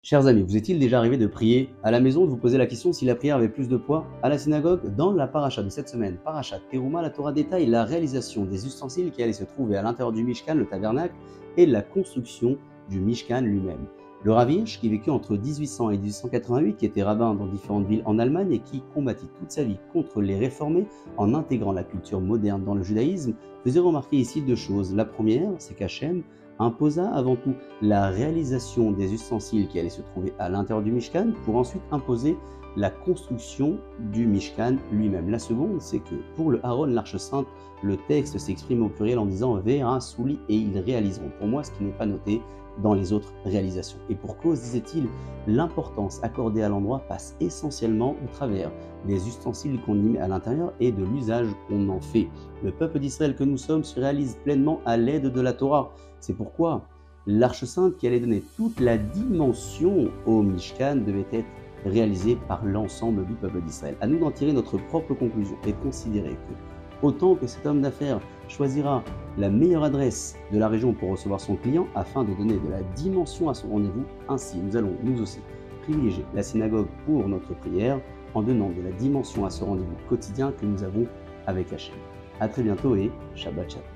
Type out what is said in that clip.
Chers amis, vous est-il déjà arrivé de prier à la maison, de vous poser la question si la prière avait plus de poids à la synagogue? Dans la paracha de cette semaine, paracha Teruma, la Torah détaille la réalisation des ustensiles qui allaient se trouver à l'intérieur du Mishkan, le tabernacle, et la construction du Mishkan lui-même. Le Rav Hirsch, qui vécut entre 1800 et 1888, qui était rabbin dans différentes villes en Allemagne et qui combattit toute sa vie contre les réformés en intégrant la culture moderne dans le judaïsme, faisait remarquer ici deux choses. La première, c'est qu'Hachem imposa avant tout la réalisation des ustensiles qui allaient se trouver à l'intérieur du Mishkan pour ensuite imposer la construction du Mishkan lui-même. La seconde, c'est que pour le Aaron, l'Arche Sainte, le texte s'exprime au pluriel en disant Vera, Souli, et ils réaliseront. Pour moi, ce qui n'est pas noté dans les autres réalisations. Et pour cause, disait-il, l'importance accordée à l'endroit passe essentiellement au travers des ustensiles qu'on y met à l'intérieur et de l'usage qu'on en fait. Le peuple d'Israël que nous sommes se réalise pleinement à l'aide de la Torah. C'est pourquoi l'Arche Sainte, qui allait donner toute la dimension au Mishkan, devait être réalisée par l'ensemble du peuple d'Israël. À nous d'en tirer notre propre conclusion et de considérer que, autant que cet homme d'affaires choisira la meilleure adresse de la région pour recevoir son client afin de donner de la dimension à son rendez-vous, ainsi nous allons nous aussi privilégier la synagogue pour notre prière en donnant de la dimension à ce rendez-vous quotidien que nous avons avec Hachem. A très bientôt et Shabbat Shalom.